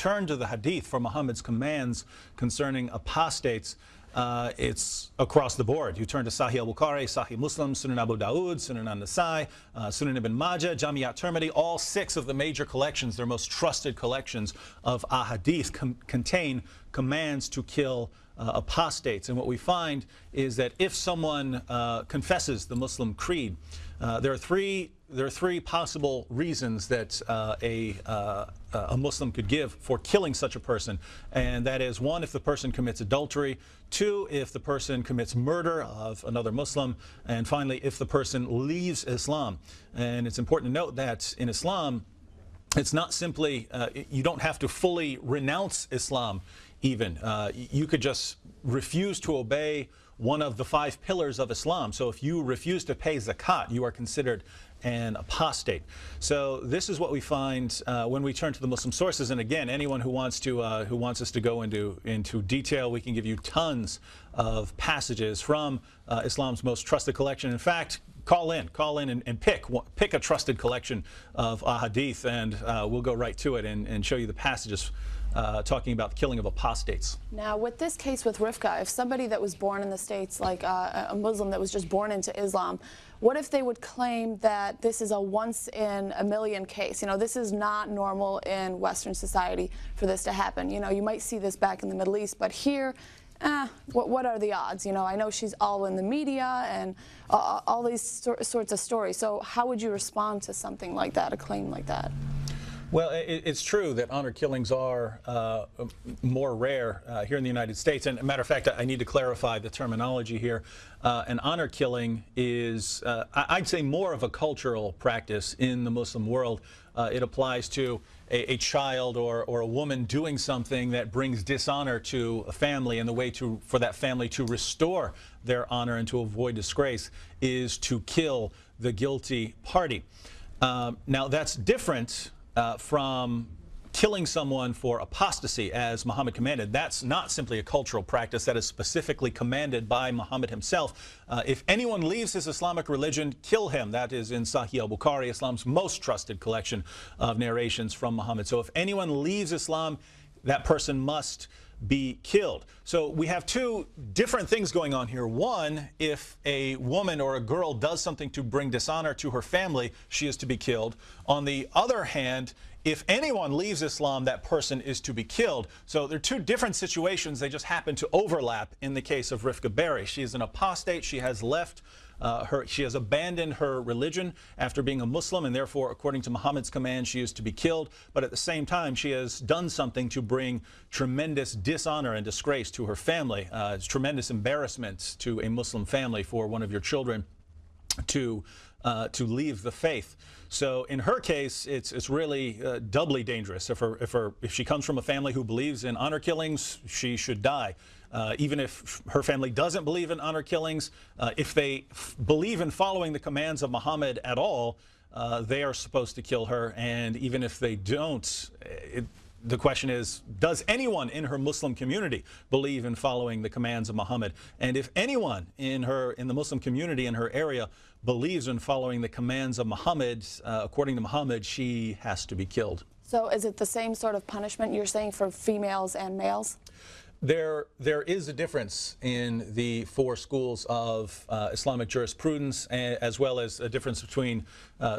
turn to the hadith for Muhammad's commands concerning apostates, it's across the board. You turn to Sahih al-Bukhari, Sahih Muslim, Sunan Abu Dawud, Sunan an-Nasai, Sunan ibn Majah, Jami'at Tirmidhi, all 6 of the major collections, their most trusted collections of ahadith, contain commands to kill apostates. And what we find is that if someone confesses the Muslim creed, there are three possible reasons that a Muslim could give for killing such a person. And that is, 1, if the person commits adultery; 2, if the person commits murder of another Muslim; and finally, if the person leaves Islam. And it's important to note that in Islam, it's not simply, you don't have to fully renounce Islam even. You could just refuse to obey one of the 5 pillars of Islam. So if you refuse to pay zakat, you are considered an apostate. So this is what we find when we turn to the Muslim sources. And again, anyone who wants us to go into detail, we can give you tons of passages from Islam's most trusted collection. In fact, call in and pick a trusted collection of ahadith, and we'll go right to it and show you the passages talking about the killing of apostates. Now, with this case with Rifqa, if somebody that was born in the States, like a Muslim that was just born into Islam, what if they would claim that this is a once-in-a-million case? You know, this is not normal in Western society for this to happen. You know, you might see this back in the Middle East, but here, what are the odds? You know, I know she's all in the media and all these sorts of stories. So how would you respond to something like that, a claim like that? Well, it's true that honor killings are more rare here in the United States. And as a matter of fact, I need to clarify the terminology here. An honor killing is, I'd say, more of a cultural practice in the Muslim world. It applies to a child or a woman doing something that brings dishonor to a family, and the way for that family to restore their honor and to avoid disgrace is to kill the guilty party. Now, that's different from killing someone for apostasy, as Muhammad commanded. That's not simply a cultural practice. That is specifically commanded by Muhammad himself. If anyone leaves his Islamic religion, kill him. That is in Sahih al-Bukhari, Islam's most trusted collection of narrations from Muhammad. So if anyone leaves Islam, that person must be killed. So we have 2 different things going on here. One, if a woman or a girl does something to bring dishonor to her family, she is to be killed. On the other hand, if anyone leaves Islam, that person is to be killed. So there are 2 different situations. They just happen to overlap in the case of Rifqa Bary. She is an apostate. She has left she has abandoned her religion after being a Muslim, and therefore, according to Muhammad's command, she is to be killed. But at the same time, she has done something to bring tremendous dishonor and disgrace to her family. It's tremendous embarrassment to a Muslim family for one of your children to leave the faith. So in her case, it's really doubly dangerous. If she comes from a family who believes in honor killings, she should die. Even if her family doesn't believe in honor killings, if they believe in following the commands of Muhammad at all, they are supposed to kill her. And even if they don't, the question is, does anyone in her Muslim community believe in following the commands of Muhammad? And if anyone in the Muslim community in her area believes in following the commands of Muhammad, according to Muhammad, she has to be killed. So is it the same sort of punishment you're saying for females and males? There is a difference in the 4 schools of Islamic jurisprudence, as well as a difference between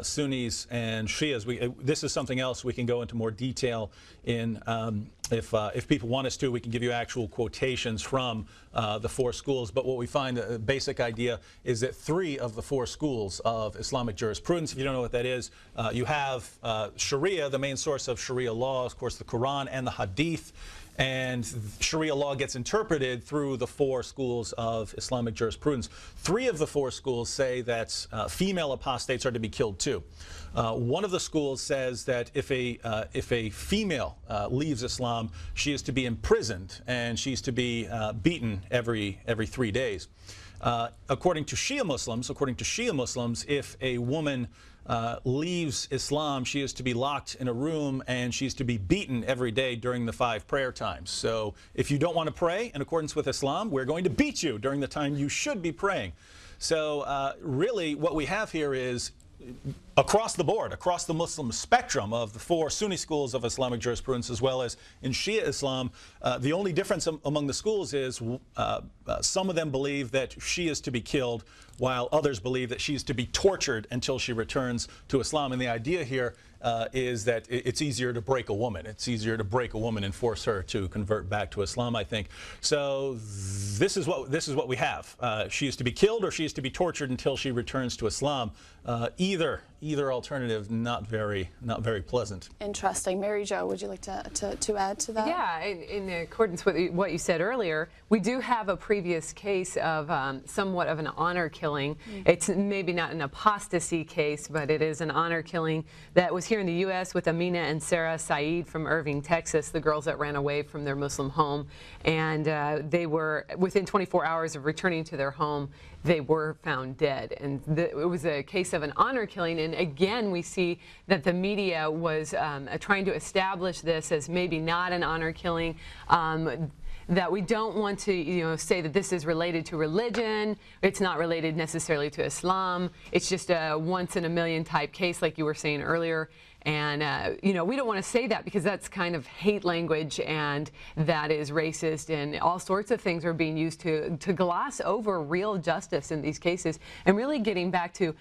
Sunnis and Shias. This is something else we can go into more detail in. If people want us to, we can give you actual quotations from the 4 schools. But what we find, the basic idea is that 3 of the 4 schools of Islamic jurisprudence, if you don't know what that is, you have Sharia, the main source of Sharia law, of course, the Qur'an and the Hadith. And Sharia law gets interpreted through the 4 schools of Islamic jurisprudence. 3 of the 4 schools say that female apostates are to be killed too. One of the schools says that if a female leaves Islam, she is to be imprisoned and she's to be beaten every 3 days. According to Shia Muslims, if a woman leaves Islam, she is to be locked in a room and she's to be beaten every day during the 5 prayer times. So if you don't want to pray in accordance with Islam, we're going to beat you during the time you should be praying. So really what we have here is across the board, across the Muslim spectrum of the 4 Sunni schools of Islamic jurisprudence, as well as in Shia Islam, the only difference among the schools is some of them believe that she is to be killed, while others believe that she is to be tortured until she returns to Islam. And the idea here is that it's easier to break a woman. It's easier to break a woman and force her to convert back to Islam, I think. So this is what we have. She is to be killed, or she is to be tortured until she returns to Islam. Either alternative, not very pleasant. Interesting. Mary Jo, would you like to add to that? Yeah, in accordance with what you said earlier, we do have a previous case of somewhat of an honor killing. It's maybe not an apostasy case, but it is an honor killing that was here in the U.S. with Amina and Sarah Saeed from Irving, Texas, the girls that ran away from their Muslim home. And they were, within 24 hours of returning to their home, they were found dead. And it was a case of an honor killing. And again, we see that the media was trying to establish this as maybe not an honor killing. That we don't want to, say that this is related to religion. It's not related necessarily to Islam. It's just a once-in-a-million type case, like you were saying earlier. And, we don't want to say that, because that's kind of hate language, and that is racist, and all sorts of things are being used to gloss over real justice in these cases. And really getting back to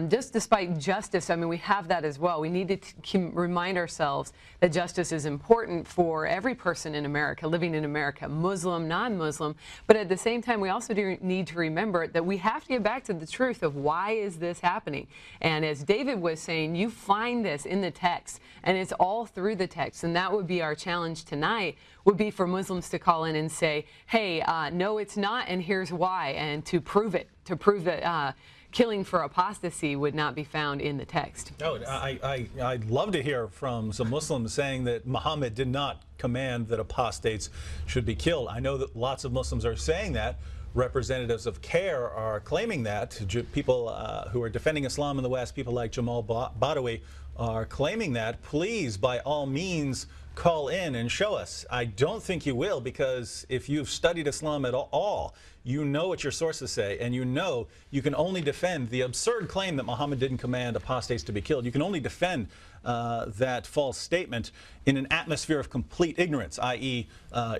just despite justice, I mean, we have that as well. We need to remind ourselves that justice is important for every person in America, living in America, Muslim, non-Muslim. But at the same time, we also do need to remember that we have to get back to the truth of why is this happening. And as David was saying, you find this in the text, and it's all through the text. And that would be our challenge tonight, would be for Muslims to call in and say, hey, no, it's not, and here's why, and to prove it, that killing for apostasy would not be found in the text. No, I'd love to hear from some Muslims saying that Muhammad did not command that apostates should be killed. I know that lots of Muslims are saying that. Representatives of CARE are claiming that. People who are defending Islam in the West, people like Jamal Bary, are claiming that. Please, by all means, call in and show us. I don't think you will, because if you've studied Islam at all, you know what your sources say, and you know you can only defend the absurd claim that Muhammad didn't command apostates to be killed. You can only defend that false statement in an atmosphere of complete ignorance, i.e.,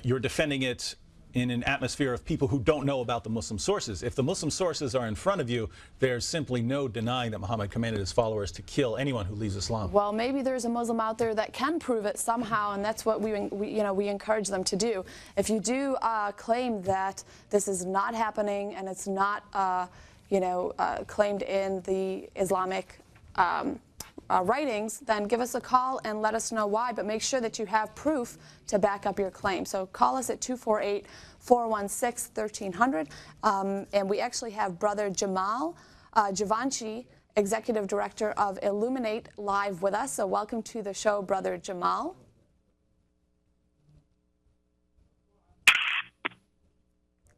you're defending it in an atmosphere of people who don't know about the Muslim sources. If the Muslim sources are in front of you, there's simply no denying that Muhammad commanded his followers to kill anyone who leaves Islam. Well, maybe there's a Muslim out there that can prove it somehow, and that's what we encourage them to do. If you do claim that this is not happening and it's not claimed in the Islamic writings, then give us a call and let us know why, but make sure that you have proof to back up your claim. So call us at 248-416-1300. And we actually have Brother Jamal Jivanjee, Executive Director of Illuminate, live with us. So welcome to the show, Brother Jamal.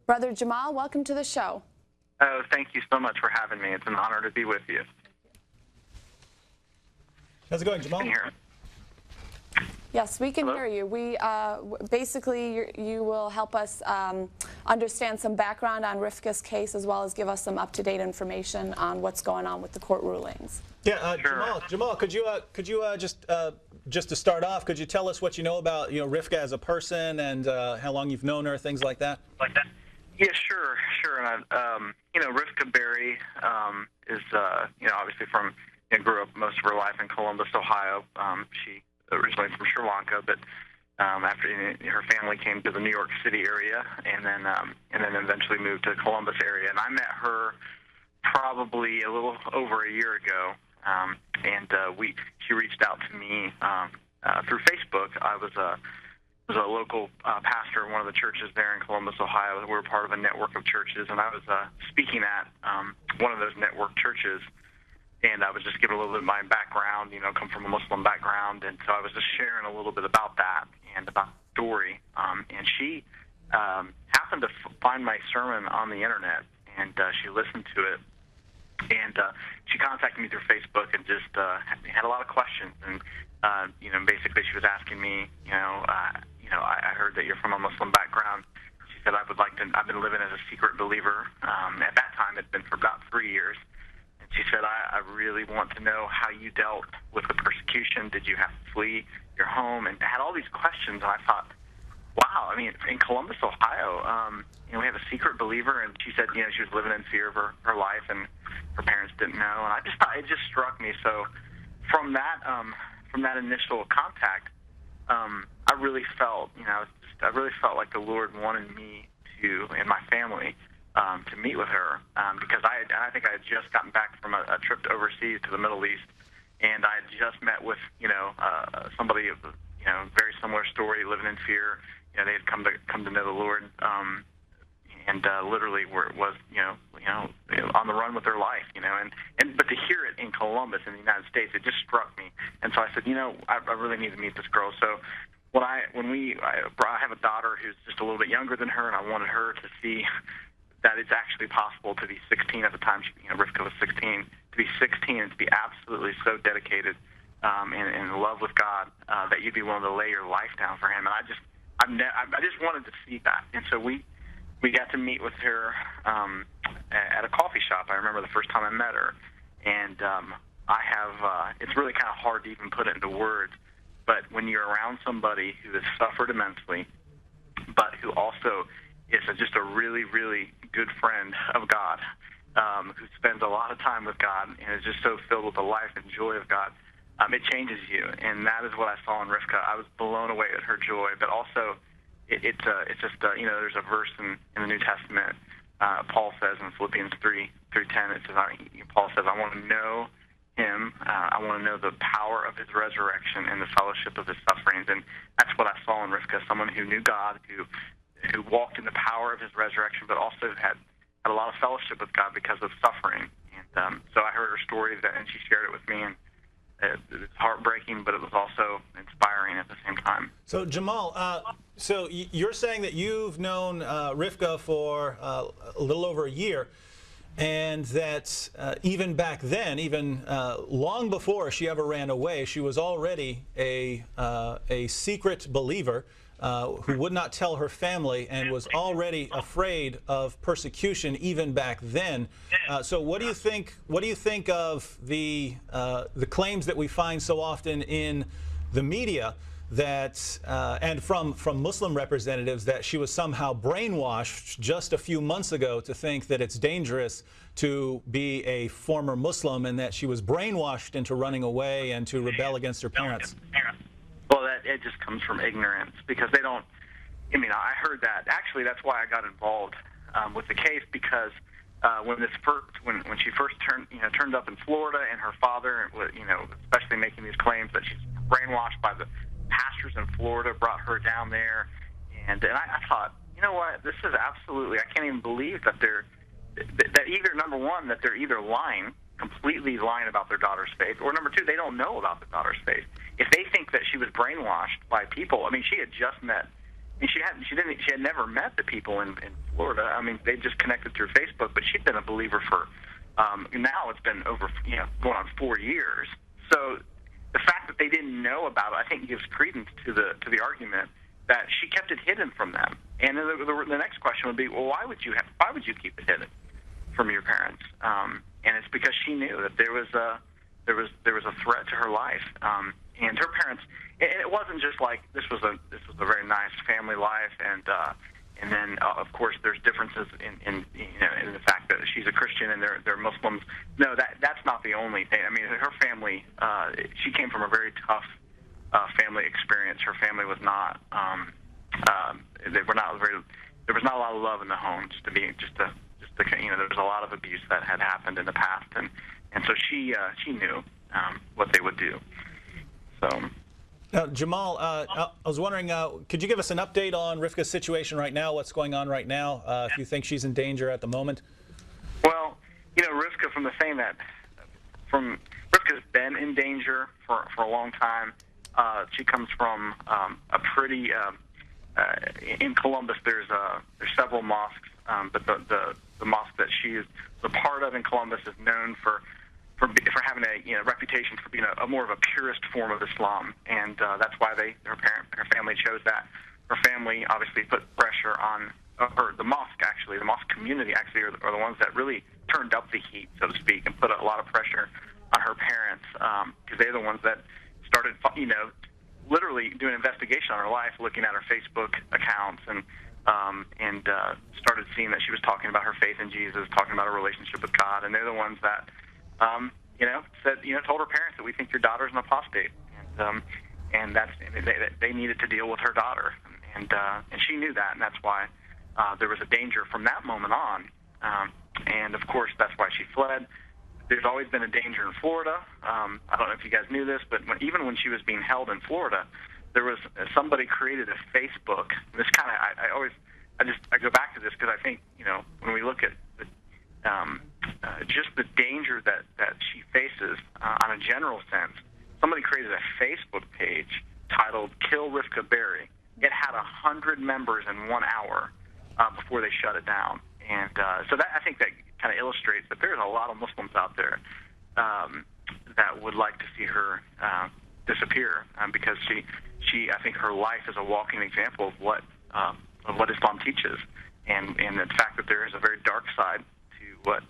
Brother Jamal, welcome to the show. Oh, thank you so much for having me. It's an honor to be with you. How's it going, Jamal? Yes, we can hear you. We basically, you will help us understand some background on Rifqa's case, as well as give us some up-to-date information on what's going on with the court rulings. Yeah, sure. Jamal, could you just to start off, could you tell us what you know about Rifqa as a person, and how long you've known her, things like that? Yeah, sure. And Rifqa Bary is obviously from. Grew up most of her life in Columbus, Ohio. She originally from Sri Lanka, but after her family came to the New York City area, and then eventually moved to Columbus area. And I met her probably a little over a year ago, and she reached out to me through Facebook. I was a local pastor in one of the churches there in Columbus, Ohio. We were part of a network of churches, and I was speaking at one of those network churches. And I was just giving a little bit of my background, come from a Muslim background. And so I was just sharing a little bit about that and about the story. And she happened to find my sermon on the internet, and she listened to it. And she contacted me through Facebook and just had a lot of questions. And, basically she was asking me, I heard that you're from a Muslim background. She said, I've been living as a secret believer. At that time, it'd been for about 3 years. She said, I really want to know how you dealt with the persecution. Did you have to flee your home? And had all these questions, and I thought, wow, I mean, in Columbus, Ohio, we have a secret believer, and she said, she was living in fear of her life, and her parents didn't know. And I just thought, it just struck me. So from that initial contact, I really felt, I really felt like the Lord wanted me to, and my family, to meet with her, because I think I had just gotten back from a trip overseas to the Middle East, and I had just met with, somebody of, very similar story, living in fear. They had come to know the Lord, and literally was on the run with their life, but to hear it in Columbus in the United States, it just struck me. And so I said, I really need to meet this girl. So I have a daughter who's just a little bit younger than her, and I wanted her to see that it's actually possible to be 16 at the time. Rifqa was 16, to be 16 and to be absolutely so dedicated and in love with God that you'd be willing to lay your life down for Him. And I just wanted to see that. And so we got to meet with her at a coffee shop. I remember the first time I met her, and it's really kind of hard to even put it into words. But when you're around somebody who has suffered immensely, but who also is just a really, really good friend of God, who spends a lot of time with God and is just so filled with the life and joy of God, it changes you. And that is what I saw in Rifqa. I was blown away at her joy, but also it's just there's a verse in the New Testament. Paul says in Philippians 3:10, it says, Paul says, I want to know Him. I want to know the power of His resurrection and the fellowship of His sufferings. And that's what I saw in Rifqa, someone who knew God, who walked in the power of His resurrection, but also had a lot of fellowship with God because of suffering. And so I heard her story, and she shared it with me, and it was heartbreaking, but it was also inspiring at the same time. So Jamal, so you're saying that you've known Rifqa for a little over a year, and that even back then, even long before she ever ran away, she was already a secret believer who would not tell her family and was already afraid of persecution even back then. So what do you think? What do you think of the claims that we find so often in the media that and from Muslim representatives that she was somehow brainwashed just a few months ago to think that it's dangerous to be a former Muslim, and that she was brainwashed into running away and to rebel against her parents? Well, it just comes from ignorance, because they don't. I heard that. Actually, that's why I got involved with the case, because when she first turned up in Florida, and her father, especially making these claims that she's brainwashed by the pastors in Florida, brought her down there, and I thought, what? This is absolutely. I can't even believe that that either, number one, that they're either completely lying about their daughter's faith, or number two, they don't know about their daughter's faith. If they think that she was brainwashed by people, she had just met, and she had never met the people in Florida. They just connected through Facebook, but she'd been a believer for now it's been over going on 4 years. So the fact that they didn't know about it, I think, gives credence to the argument that she kept it hidden from them. And then the next question would be, well, why would you keep it hidden from your parents? And it's because she knew that there was a threat to her life. And her parents, and it wasn't just like this was a very nice family life, and then of course there's differences in the fact that she's a Christian and they're Muslims. No, that's not the only thing. Her family, she came from a very tough family experience. Her family was not there was not a lot of love in the home. There was a lot of abuse that had happened in the past, and so she knew what they would do. So. Now, Jamal, I was wondering, could you give us an update on Rifqa's situation right now? What's going on right now? If you think she's in danger at the moment? Well, Rifqa, Rifqa's been in danger for a long time. She comes from a pretty in Columbus. There's several mosques, but the mosque that she is a part of in Columbus is known for having a reputation for being a more of a purist form of Islam, and that's why her family chose that. Her family obviously put pressure on the mosque. Actually, the mosque community are the ones that really turned up the heat, so to speak, and put a lot of pressure on her parents, because they're the ones that started, literally doing an investigation on her life, looking at her Facebook accounts, and started seeing that she was talking about her faith in Jesus, talking about her relationship with God, and they're the ones that, said, told her parents that we think your daughter's an apostate, and they needed to deal with her daughter, and she knew that, and that's why there was a danger from that moment on, and of course that's why she fled. There's always been a danger in Florida. I don't know if you guys knew this, but even when she was being held in Florida, there was somebody created a Facebook. This kind of I go back to this because I think when we look at just the danger that she faces on a general sense, somebody created a Facebook page titled "Kill Rifqa Bary." It had 100 members in 1 hour before they shut it down, and so that I think that kind of illustrates that there's a lot of Muslims out there that would like to see her disappear because she I think her life is a walking example of what Islam teaches, and the fact that there is a very dark side to what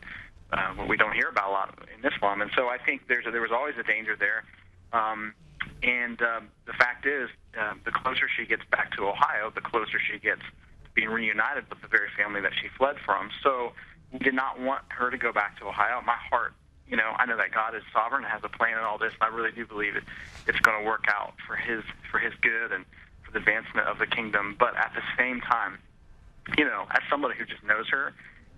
we don't hear about a lot in Islam, and so I think there was always a danger there, and the fact is the closer she gets back to Ohio, the closer she gets to being reunited with the very family that she fled from. So we did not want her to go back to Ohio. My heart, I know that God is sovereign and has a plan in all this, and I really do believe it's going to work out for His good and for the advancement of the kingdom. But at the same time, as somebody who just knows her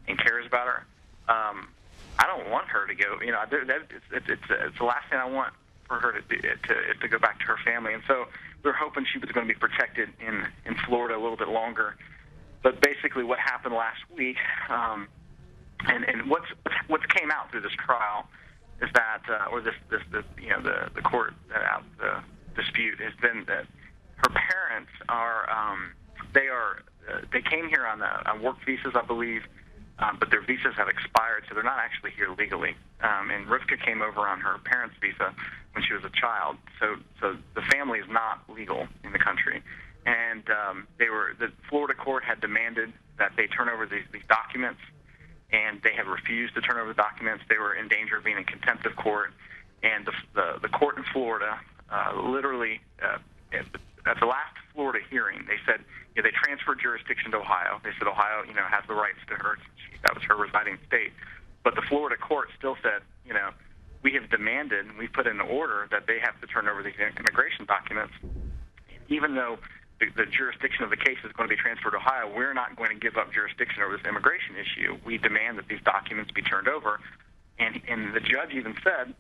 and cares about her, I don't want her to go. It's the last thing I want for her to go back to her family. And so we were hoping she was going to be protected in Florida a little bit longer. But basically, what happened last week. And what's came out through this trial is that, the court the dispute has been that her parents they came here on work visas, I believe, but their visas have expired, so they're not actually here legally. And Rifqa came over on her parents' visa when she was a child, so the family is not legal in the country. And the Florida court had demanded that they turn over these documents, and they have refused to turn over the documents. They were in danger of being in contempt of court, and the court in Florida literally at the last Florida hearing, they said they transferred jurisdiction to Ohio. They said Ohio has the rights to her. That was her residing state. But the Florida court still said, we have demanded, we put in an order that they have to turn over these immigration documents, even though the jurisdiction of the case is going to be transferred to Ohio. We're not going to give up jurisdiction over this immigration issue. We demand that these documents be turned over. And the judge even said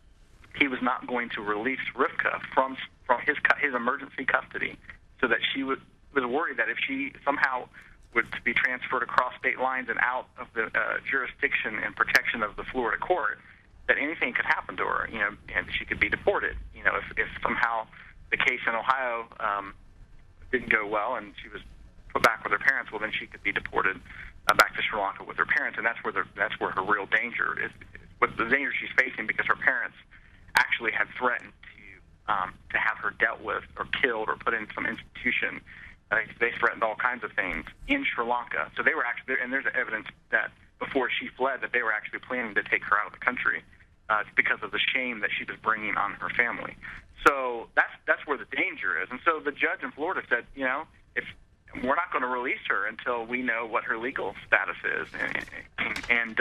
he was not going to release Rifqa from his emergency custody, so that she was worried that if she somehow would be transferred across state lines and out of the jurisdiction and protection of the Florida court, that anything could happen to her, and she could be deported. If somehow the case in Ohio didn't go well and she was put back with her parents, well, then she could be deported back to Sri Lanka with her parents, and that's where her real danger is. What the danger she's facing, because her parents actually had threatened to have her dealt with or killed or put in some institution. They threatened all kinds of things in Sri Lanka. So they were actually, and there's evidence that before she fled, that they were actually planning to take her out of the country because of the shame that she was bringing on her family. So that's where the danger is. And so the judge in Florida said, if we're not going to release her until we know what her legal status is, and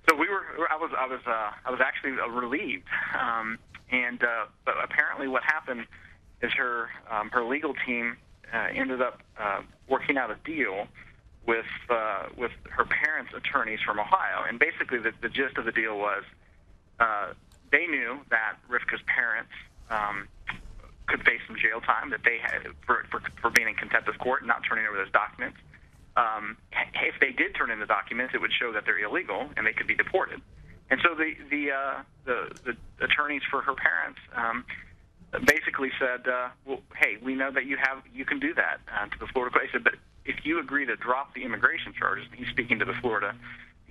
so I was actually relieved. But apparently, what happened is her legal team ended up working out a deal with her parents' attorneys from Ohio, and basically the gist of the deal was they knew that Rifqa's parents could face some jail time that they had for being in contempt of court and not turning over those documents. If they did turn in the documents, it would show that they're illegal and they could be deported. And so the attorneys for her parents basically said, well, hey, we know that you can do that to the Florida court. They said, but if you agree to drop the immigration charges, he's speaking to the Florida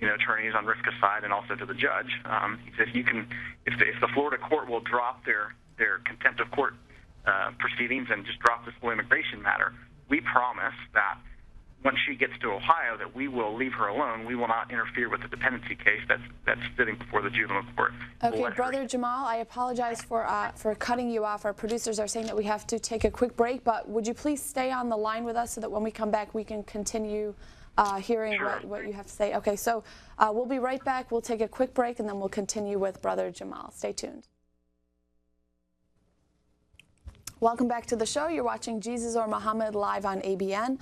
attorneys on Rifqa's side and also to the judge. He says you can, if the Florida court will drop their contempt of court proceedings and just drop this whole immigration matter, we promise that once she gets to Ohio, that we will leave her alone. We will not interfere with the dependency case that's sitting before the juvenile court. Okay, Brother Jamal, I apologize for cutting you off. Our producers are saying that we have to take a quick break, but would you please stay on the line with us so that when we come back we can continue hearing what you have to say? Okay, so we'll be right back. We'll take a quick break and then we'll continue with Brother Jamal. Stay tuned. Welcome back to the show. You're watching Jesus or Muhammad live on ABN.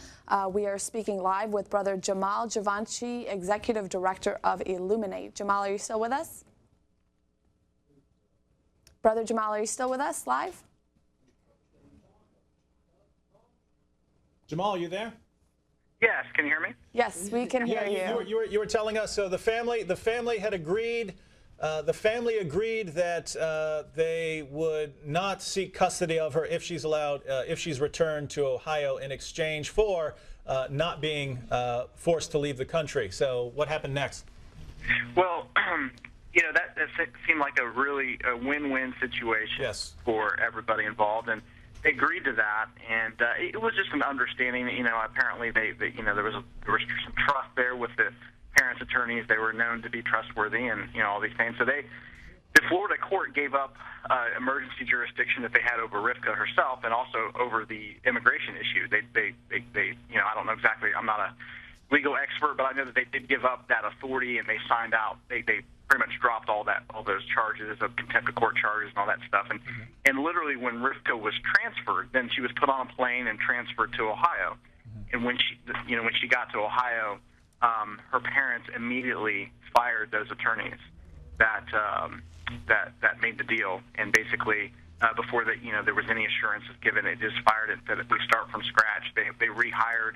We are speaking live with Brother Jamal Jivanjee, Executive Director of Illuminate. Jamal, are you still with us? Brother Jamal, are you still with us live? Jamal, are you there? Yes, can you hear me? Yes, we can hear you. You were telling us, so the family had agreed. The family agreed that they would not seek custody of her if she's returned to Ohio in exchange for not being forced to leave the country. So what happened next? Well, that seemed like a really win-win situation for everybody involved, and they agreed to that. And it was just an understanding. Apparently there was some trust there with the parents' attorneys. They were known to be trustworthy and all these things. So the Florida court gave up emergency jurisdiction that they had over Rifqa herself and also over the immigration issue. They I don't know exactly. I'm not a legal expert, but I know that they did give up that authority and they signed out. They pretty much dropped all those charges of contempt of court charges and all that stuff. And literally when Rifqa was transferred, then she was put on a plane and transferred to Ohio. And when she got to Ohio, her parents immediately fired those attorneys that made the deal, and basically before there was any assurances given, they just fired it. That we start from scratch. They rehired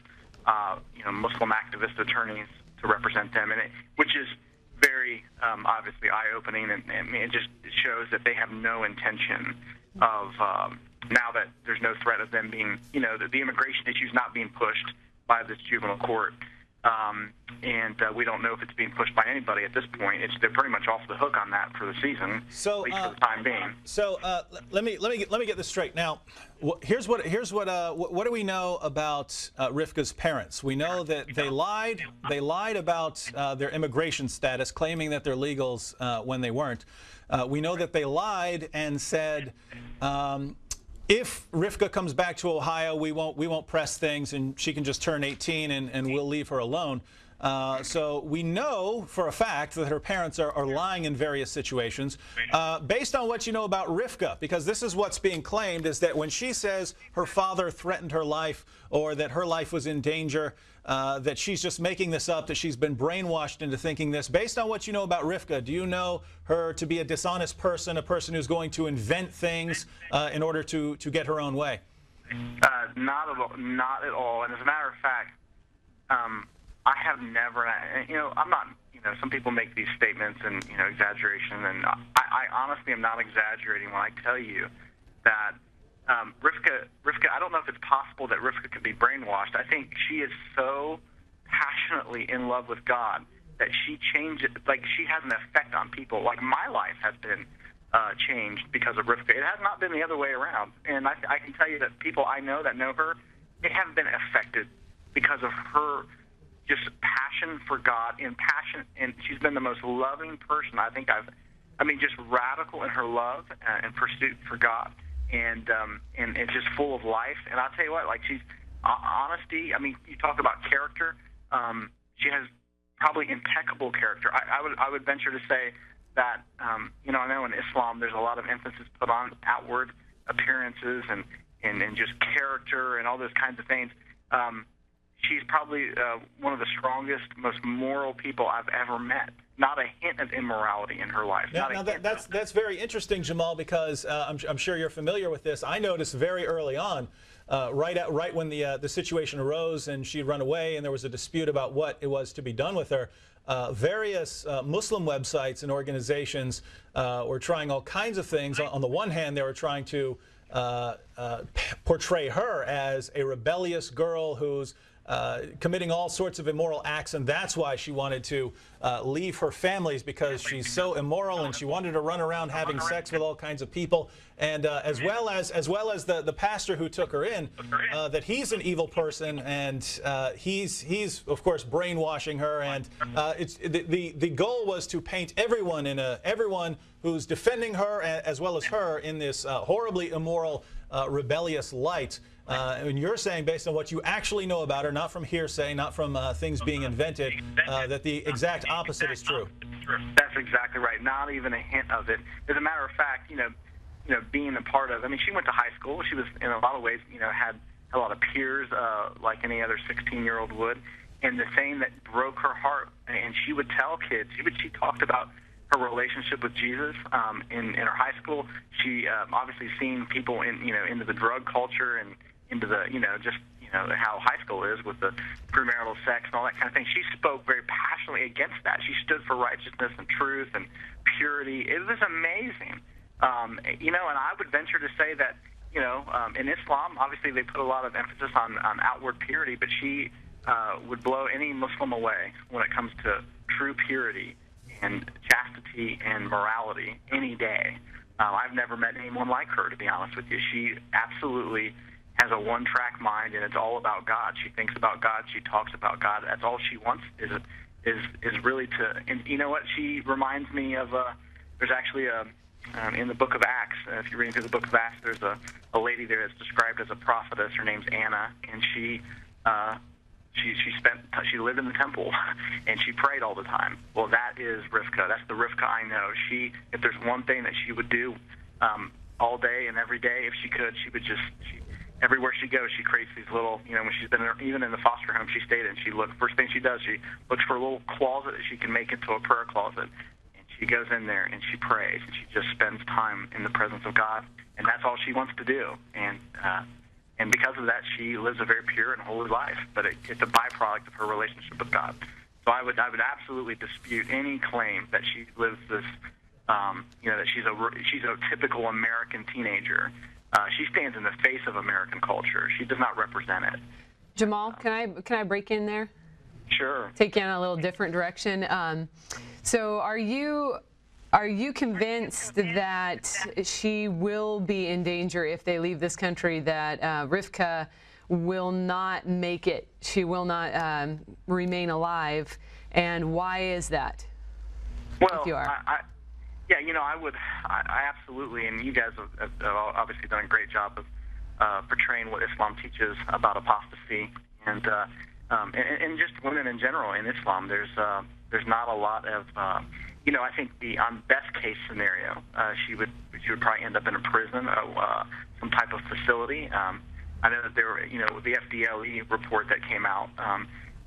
Muslim activist attorneys to represent them, which is very obviously eye-opening, and it shows that they have no intention of now that there's no threat of them being the immigration issues not being pushed by this juvenile court. And we don't know if it's being pushed by anybody at this point. They're pretty much off the hook on that for the season, at least for the time being. So let me get this straight. Now, what do we know about Rifqa's parents? We know that they lied. They lied about their immigration status, claiming that they're legals when they weren't. We know that they lied and said, if Rifqa comes back to Ohio, we won't press things, and she can just turn 18, and we'll leave her alone. So we know for a fact that her parents are lying in various situations. Based on what you know about Rifqa, because this is what's being claimed, is that when she says her father threatened her life or that her life was in danger, that she's just making this up, that she's been brainwashed into thinking this. Based on what you know about Rifqa, do you know her to be a dishonest person, a person who's going to invent things in order to get her own way? Not at all. And as a matter of fact, I have never, I'm not, some people make these statements and, exaggeration, and I honestly am not exaggerating when I tell you that Rifqa, I don't know if it's possible that Rifqa could be brainwashed. I think she is so passionately in love with God that she changes, like she has an effect on people. Like my life has been changed because of Rifqa. It has not been the other way around. And I can tell you that people I know that know her, they have been affected because of her just passion for God and she's been the most loving person I think just radical in her love and pursuit for God, and just full of life. And I'll tell you what, like she's honesty. I mean, you talk about character. She has probably impeccable character. I would venture to say that I know in Islam there's a lot of emphasis put on outward appearances and just character and all those kinds of things. She's probably one of the strongest, most moral people I've ever met. Not a hint of immorality in her life. Now that's very interesting, Jamal, because I'm sure you're familiar with this. I noticed very early on, right when the situation arose and she'd run away and there was a dispute about what it was to be done with her, various Muslim websites and organizations were trying all kinds of things. On the one hand, they were trying to portray her as a rebellious girl who's committing all sorts of immoral acts, and that's why she wanted to leave her families, because she's so immoral, and she wanted to run around having sex with all kinds of people. And as well as the pastor who took her in, that he's an evil person, and he's of course brainwashing her. And the goal was to paint everyone who's defending her as well as her in this horribly immoral, rebellious light. And you're saying, based on what you actually know about her, not from hearsay, not from things being invented, that the exact opposite is true. That's exactly right. Not even a hint of it. As a matter of fact, being a part of, I mean, she went to high school. She was, in a lot of ways, had a lot of peers, like any other 16-year-old would. And the thing that broke her heart, and she would tell kids, she talked about her relationship with Jesus in her high school. She obviously seen people into the drug culture and into the how high school is with the premarital sex and all that kind of thing. She spoke very passionately against that. She stood for righteousness and truth and purity. It was amazing. And I would venture to say that in Islam, obviously they put a lot of emphasis on outward purity, but she would blow any Muslim away when it comes to true purity and chastity and morality any day. I've never met anyone like her, to be honest with you. She absolutely has a one-track mind, and it's all about God. She thinks about God. She talks about God. That's all she wants is really to. And you know what? She reminds me of. There's actually in the book of Acts. If you're reading through the book of Acts, there's a lady there that's described as a prophetess. Her name's Anna, and she lived in the temple and she prayed all the time. Well, that is Rifqa. That's the Rifqa I know. If there's one thing that she would do all day and every day, if she could, she would everywhere she goes, she creates these little, when she's been even in the foster home she stayed in, first thing she does, she looks for a little closet that she can make into a prayer closet. And she goes in there and she prays and she just spends time in the presence of God. And that's all she wants to do. And because of that, she lives a very pure and holy life. But it's a byproduct of her relationship with God. So I would absolutely dispute any claim that she lives this, that she's a typical American teenager. She stands in the face of American culture. She does not represent it. Jamal, can I break in there? Sure. Take you in a little different direction. So are you convinced that she will be in danger if they leave this country, that Rifqa will not make it? She will not remain alive. And why is that? Well, if you are. I absolutely, and you guys have obviously done a great job of portraying what Islam teaches about apostasy and just women in general in Islam. There's not a lot of, I think the best case scenario, she would probably end up in a prison, some type of facility. I know that there were, the FDLE report that came out,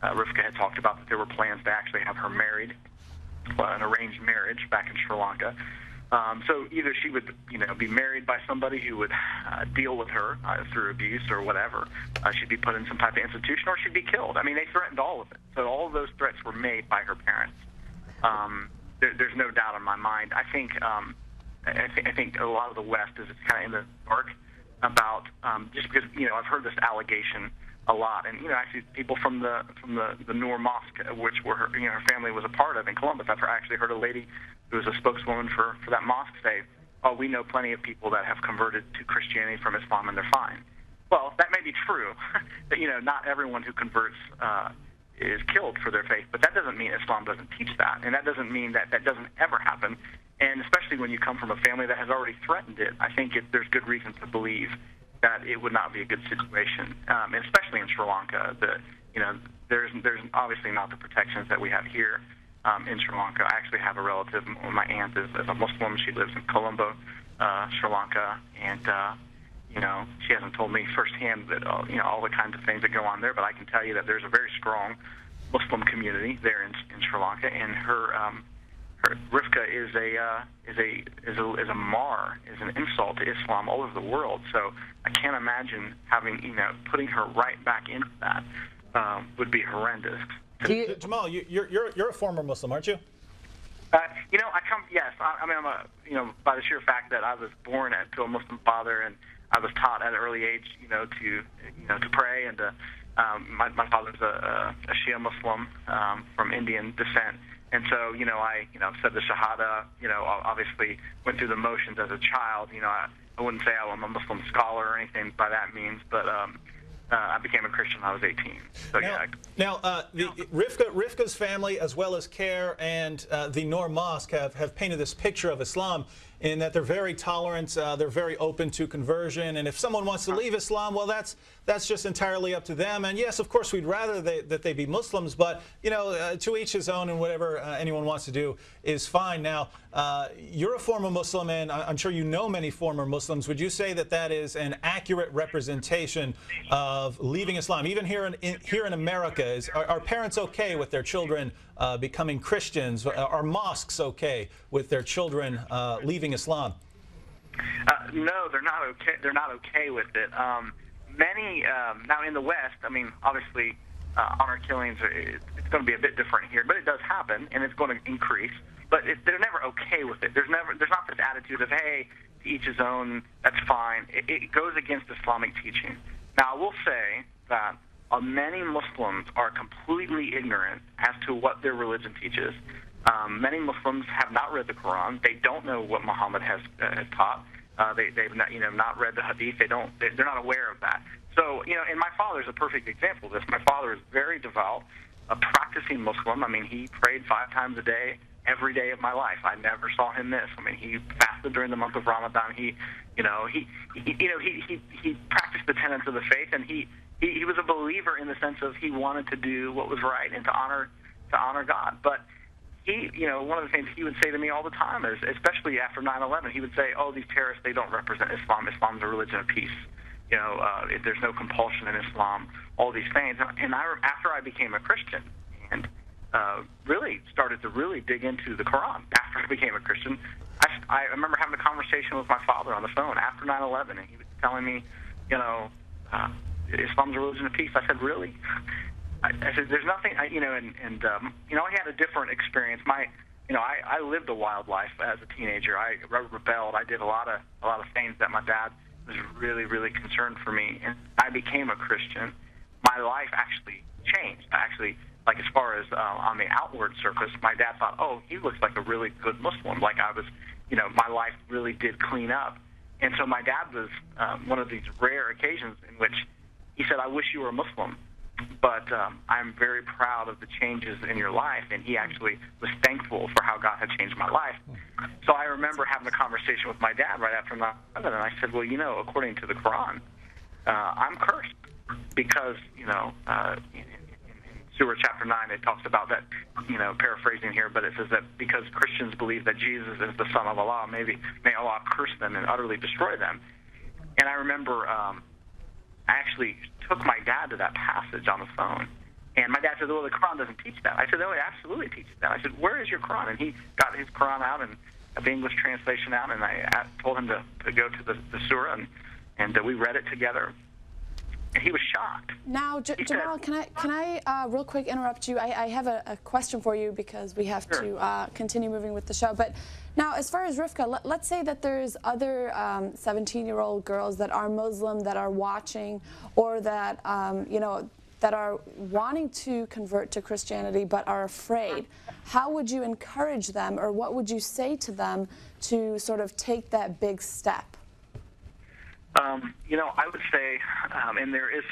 Rifqa had talked about that there were plans to actually have her married. An arranged marriage back in Sri Lanka. So either she would, be married by somebody who would deal with her through abuse or whatever. She'd be put in some type of institution, or she'd be killed. I mean, they threatened all of it. So all of those threats were made by her parents. There's no doubt in my mind. I think a lot of the West is kind of in the dark about just because I've heard this allegation a lot, and actually people from the Noor Mosque, which her family was a part of in Columbus. I've actually heard a lady who was a spokeswoman for that mosque say, "Oh, we know plenty of people that have converted to Christianity from Islam and they're fine." Well, that may be true, but not everyone who converts is killed for their faith. But that doesn't mean Islam doesn't teach that, and that doesn't mean that doesn't ever happen. And especially when you come from a family that has already threatened it, I think there's good reason to believe that it would not be a good situation, and especially in Sri Lanka. There's obviously not the protections that we have here in Sri Lanka. I actually have a relative. My aunt is a Muslim. She lives in Colombo, Sri Lanka, and she hasn't told me firsthand that all the kinds of things that go on there. But I can tell you that there's a very strong Muslim community there in Sri Lanka, and her Rifqa is a mar, is an insult to Islam all over the world. So I can't imagine putting her right back into that would be horrendous. Jamal, you're a former Muslim, aren't you? Yes. I'm by the sheer fact that I was born to a Muslim father, and I was taught at an early age, to pray and to my father's a Shia Muslim from Indian descent. And so, I said the Shahada, obviously went through the motions as a child. I wouldn't say I'm a Muslim scholar or anything by that means, but I became a Christian when I was 18. So, Rifqa's family, as well as CARE and the Noor Mosque, have painted this picture of Islam in that they're very tolerant, they're very open to conversion, and if someone wants to leave Islam, well, that's just entirely up to them. And yes, of course, we'd rather that they be Muslims, but to each his own, and whatever anyone wants to do is fine. Now, you're a former Muslim, and I'm sure you know many former Muslims. Would you say that that is an accurate representation of leaving Islam? Even here in America, are parents okay with their children becoming Christians? Are mosques okay with their children leaving Islam? No, they're not okay. They're not okay with it. Many now in the West, I mean, obviously, honor killings it's going to be a bit different here, but it does happen, and it's going to increase. But they're never okay with it. There's not this attitude of, hey, to each his own. That's fine. It goes against Islamic teaching. Now, I will say that many Muslims are completely ignorant as to what their religion teaches. Many Muslims have not read the Qur'an. They don't know what Muhammad has taught. They've not read the Hadith. They're not aware of that. So, and my father's a perfect example of this. My father is very devout, a practicing Muslim. I mean, he prayed 5 times a day, every day of my life. I never saw him miss. I mean, he fasted during the month of Ramadan. He practiced the tenets of the faith, and he was a believer in the sense of he wanted to do what was right and to honor God. But one of the things he would say to me all the time is, especially after 9/11, he would say, "Oh, these terrorists, they don't represent Islam. Islam's a religion of peace. There's no compulsion in Islam. All these things." And after I became a Christian and really started to really dig into the Quran after I became a Christian, I remember having a conversation with my father on the phone after 9/11, and he was telling me, Islam's a religion of peace. I said, really? I said, there's nothing, I had a different experience. I lived a wild life as a teenager. I rebelled. I did a lot of things that my dad was really, really concerned for me, and I became a Christian. My life actually changed. Like as far as on the outward surface, my dad thought, oh, he looks like a really good Muslim. Like I was, my life really did clean up. And so my dad was one of these rare occasions in which he said, I wish you were a Muslim, but I'm very proud of the changes in your life. And he actually was thankful for how God had changed my life. So I remember having a conversation with my dad right after 9/11, and I said, well, according to the Quran, I'm cursed because, in Surah chapter 9, it talks about that, paraphrasing here, but it says that because Christians believe that Jesus is the Son of Allah, may Allah curse them and utterly destroy them. And I remember I actually took my dad to that passage on the phone, and my dad said, well, the Quran doesn't teach that. I said, no, it absolutely teaches that. I said, where is your Quran? And he got his Quran out and the English translation out, and I told him to go to the surah, and we read it together. And he was shocked. Now, Jamal, can I real quick interrupt you? I have a question for you because we have to continue moving with the show. But now, as far as Rifqa, let's say that there's other 17-year-old girls that are Muslim that are watching, or that that are wanting to convert to Christianity but are afraid. How would you encourage them, or what would you say to them to sort of take that big step? I would say, and there is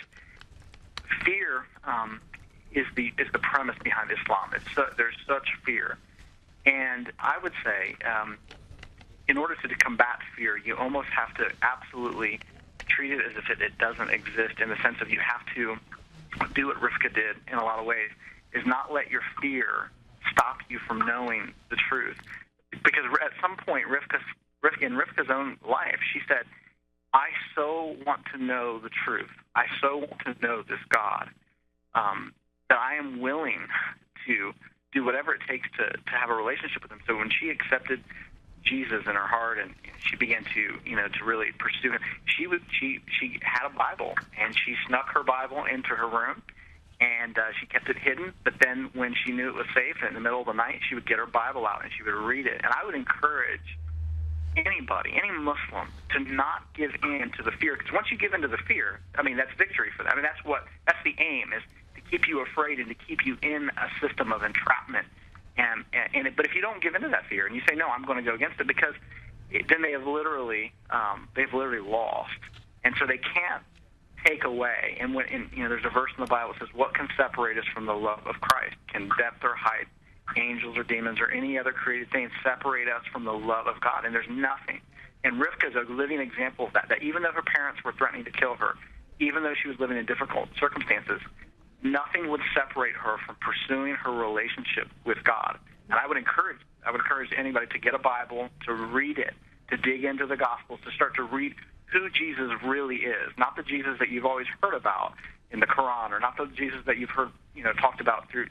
fear is the premise behind Islam. There's such fear, and I would say, in order to combat fear, you almost have to absolutely treat it as if it doesn't exist. In the sense of you have to do what Rifqa did in a lot of ways, is not let your fear stop you from knowing the truth. Because at some point, in Rifqa's own life, she said, I so want to know the truth. I so want to know this God that I am willing to do whatever it takes to have a relationship with him. So when she accepted Jesus in her heart and she began to really pursue him, she had a Bible, and she snuck her Bible into her room, and she kept it hidden. But then when she knew it was safe in the middle of the night, she would get her Bible out and she would read it. And I would encourage anybody, any Muslim, to not give in to the fear. Because once you give in to the fear, I mean, that's victory for them. I mean, that's the aim, is to keep you afraid and to keep you in a system of entrapment. But if you don't give in to that fear and you say, no, I'm going to go against it, because then they've literally lost. And so they can't take away. And there's a verse in the Bible that says, what can separate us from the love of Christ? Can depth or height, angels or demons or any other created thing separate us from the love of God? And there's nothing. And Rifqa is a living example of that even though her parents were threatening to kill her, even though she was living in difficult circumstances, nothing would separate her from pursuing her relationship with God. And I would encourage anybody to get a Bible, to read it, to dig into the Gospels, to start to read who Jesus really is, not the Jesus that you've always heard about in the Qur'an, or not the Jesus that you've heard talked about through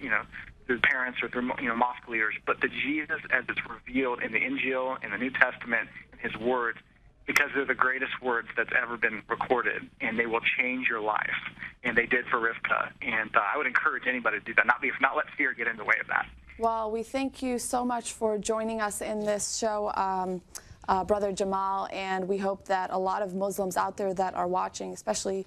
parents or through mosque leaders, but the Jesus as it's revealed in the Injil, in the New Testament, in His words, because they're the greatest words that's ever been recorded, and they will change your life. And they did for Rifqa. And I would encourage anybody to do that, not let fear get in the way of that. Well, we thank you so much for joining us in this show, Brother Jamal, and we hope that a lot of Muslims out there that are watching, especially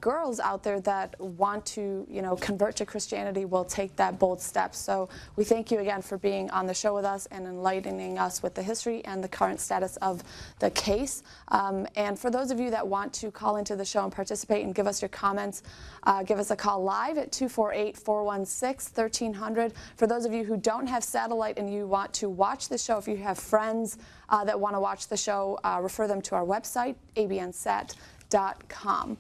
girls out there that want to, convert to Christianity, will take that bold step. So we thank you again for being on the show with us and enlightening us with the history and the current status of the case. And for those of you that want to call into the show and participate and give us your comments, give us a call live at 248-416-1300. For those of you who don't have satellite and you want to watch the show, if you have friends that want to watch the show, refer them to our website, abnsat.com.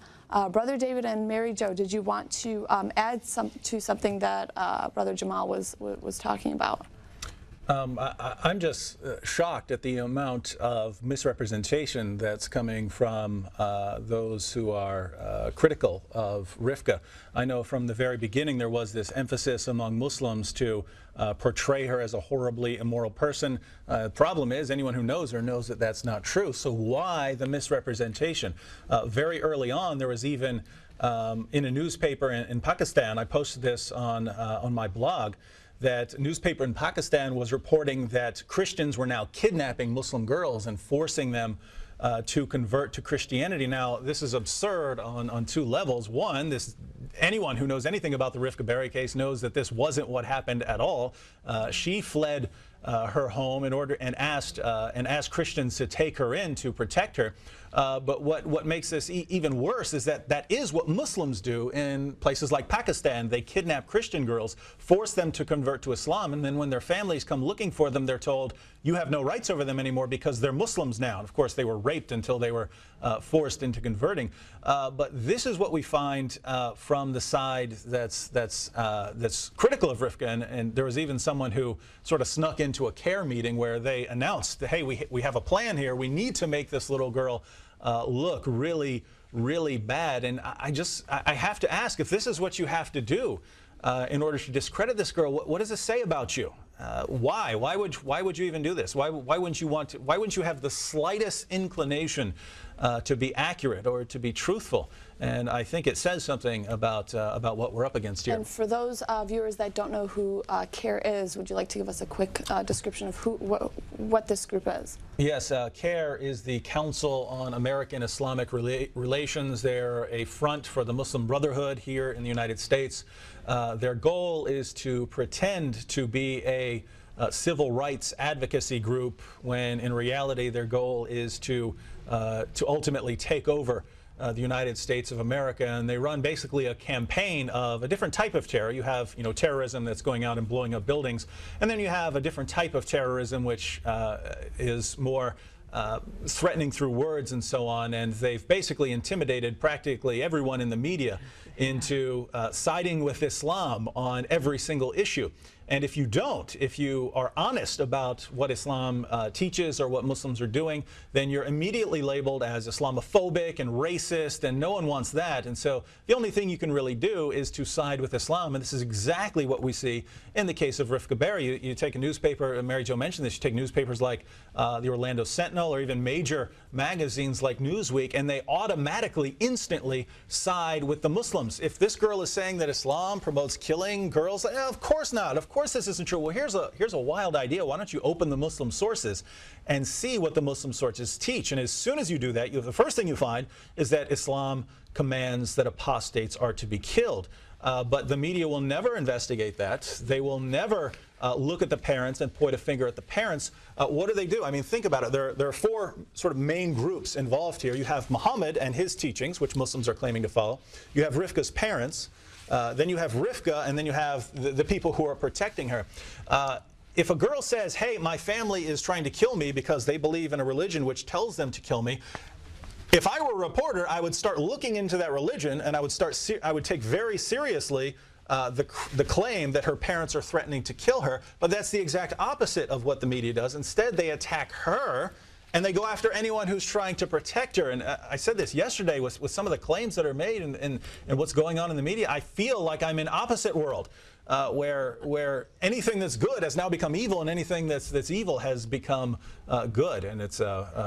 Brother David and Mary Jo, did you want to add to something that Brother Jamal was talking about? I'm just shocked at the amount of misrepresentation that's coming from those who are critical of Rifqa. I know from the very beginning there was this emphasis among Muslims to portray her as a horribly immoral person. The problem is anyone who knows her knows that that's not true. So why the misrepresentation? Very early on, there was even in a newspaper in Pakistan, I posted this on my blog, that newspaper in Pakistan was reporting that Christians were now kidnapping Muslim girls and forcing them to convert to Christianity. Now, this is absurd on two levels. One, anyone who knows anything about the Rifqa Bary case knows that this wasn't what happened at all. She fled her home and asked Christians to take her in to protect her. But what makes this even worse is that is what Muslims do in places like Pakistan. They kidnap Christian girls, force them to convert to Islam, and then when their families come looking for them, they're told, you have no rights over them anymore because they're Muslims now. And of course, they were raped until they were forced into converting. But this is what we find from the side that's critical of Rifqa. And there was even someone who sort of snuck into a CARE meeting where they announced, hey, we have a plan here. We need to make this little girl look really, really bad. And I have to ask, if this is what you have to do in order to discredit this girl, what does it say about you? Why? Why would you even do this? Why wouldn't you want to? Why wouldn't you have the slightest inclination to be accurate or to be truthful? And I think it says something about what we're up against here. And for those viewers that don't know who CARE is, would you like to give us a quick description of what this group is? Yes, CARE is the Council on American Islamic Relations. They're a front for the Muslim Brotherhood here in the United States. Their goal is to pretend to be a civil rights advocacy group when in reality their goal is to ultimately take over the United States of America. And they run basically a campaign of a different type of terror. You have terrorism that's going out and blowing up buildings, and then you have a different type of terrorism which is more threatening through words and so on. And they've basically intimidated practically everyone in the media into siding with Islam on every single issue. And if you are honest about what Islam teaches or what Muslims are doing, then you're immediately labeled as Islamophobic and racist, and no one wants that. And so the only thing you can really do is to side with Islam, and this is exactly what we see in the case of Rifqa Bary. You take a newspaper, Mary Jo mentioned this, you take newspapers like the Orlando Sentinel or even major magazines like Newsweek, and they automatically, instantly side with the Muslims. If this girl is saying that Islam promotes killing girls, of course not. Of course this isn't true. Well, here's a wild idea. Why don't you open the Muslim sources and see what the Muslim sources teach? And as soon as you do that, the first thing you find is that Islam commands that apostates are to be killed. But the media will never investigate that. They will never look at the parents and point a finger at the parents. What do? I mean, think about it. There are four sort of main groups involved here. You have Muhammad and his teachings, which Muslims are claiming to follow. You have Rifqa's parents. Then you have Rifqa, and then you have the people who are protecting her. If a girl says, hey, my family is trying to kill me because they believe in a religion which tells them to kill me, if I were a reporter, I would start looking into that religion, and I would take very seriously the claim that her parents are threatening to kill her. But that's the exact opposite of what the media does. Instead, they attack her, and they go after anyone who's trying to protect her. And I said this yesterday with some of the claims that are made and what's going on in the media. I feel like I'm in opposite world. Where anything that's good has now become evil, and anything that's evil has become good, and it's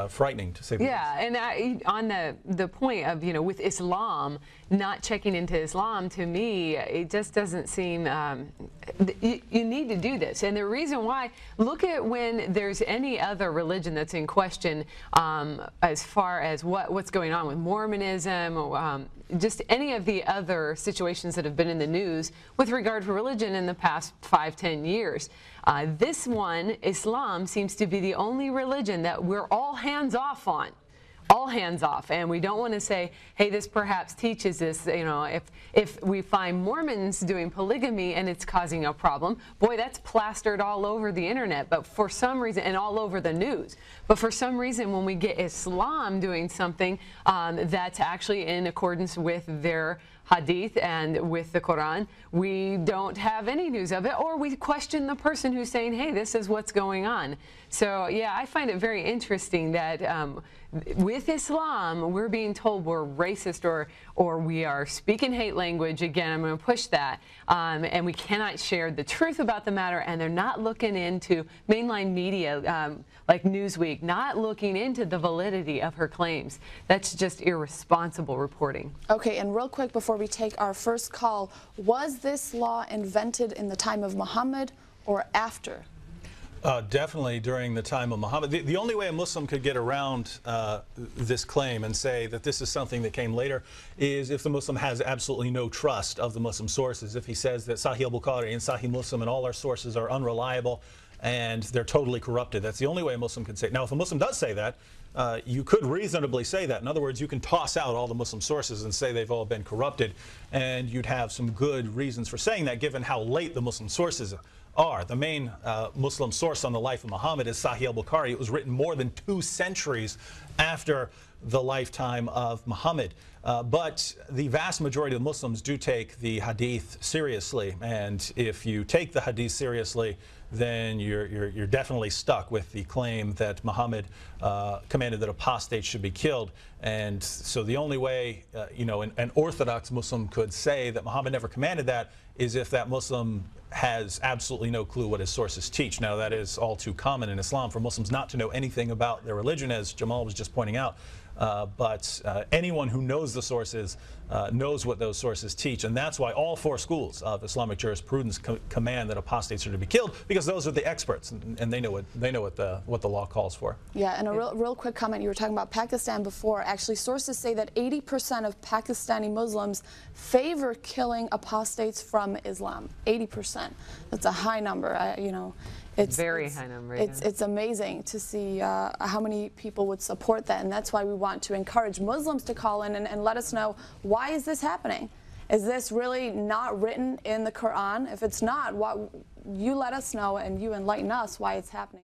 frightening to say the least. Yeah, and on the point of, with Islam, not checking into Islam, to me, it just doesn't seem, you need to do this. And the reason why, look at when there's any other religion that's in question, as far as what's going on with Mormonism, just any of the other situations that have been in the news with regard to religion in the past 5-10 years. This one, Islam, seems to be the only religion that we're all hands off on. All hands off, and we don't want to say, hey, this perhaps teaches this, if we find Mormons doing polygamy and it's causing a problem, boy, that's plastered all over the internet, but for some reason, and all over the news, but for some reason when we get Islam doing something that's actually in accordance with their hadith and with the Qur'an, we don't have any news of it, or we question the person who's saying, hey, this is what's going on. So yeah, I find it very interesting that with Islam, we're being told we're racist or we are speaking hate language. Again, I'm going to push that. And we cannot share the truth about the matter, and they're not looking into mainline media like Newsweek, not looking into the validity of her claims. That's just irresponsible reporting. Okay, and real quick before we take our first call, was this law invented in the time of Muhammad or after? Definitely during the time of Muhammad. The only way a Muslim could get around this claim and say that this is something that came later is if the Muslim has absolutely no trust of the Muslim sources. If he says that Sahih al-Bukhari and Sahih Muslim and all our sources are unreliable and they're totally corrupted. That's the only way a Muslim can say it. Now, if a Muslim does say that, you could reasonably say that. In other words, you can toss out all the Muslim sources and say they've all been corrupted, and you'd have some good reasons for saying that given how late the Muslim sources are. The main Muslim source on the life of Muhammad is Sahih al-Bukhari. It was written more than 2 centuries after the lifetime of Muhammad. But the vast majority of Muslims do take the hadith seriously, and if you take the hadith seriously, then you're definitely stuck with the claim that Muhammad commanded that apostates should be killed. And so the only way an Orthodox Muslim could say that Muhammad never commanded that is if that Muslim has absolutely no clue what his sources teach. Now, that is all too common in Islam for Muslims not to know anything about their religion, as Jamal was just pointing out. But anyone who knows the sources knows what those sources teach, and that's why all 4 schools of Islamic jurisprudence command that apostates are to be killed, because those are the experts, and they know what the law calls for. Yeah, and a real quick comment. You were talking about Pakistan before. Actually, sources say that 80% of Pakistani Muslims favor killing apostates from Islam. 80%. That's a high number. It's very high number. It's amazing to see how many people would support that, and that's why we want to encourage Muslims to call in and let us know, why is this happening? Is this really not written in the Quran? If it's not, you let us know and you enlighten us why it's happening.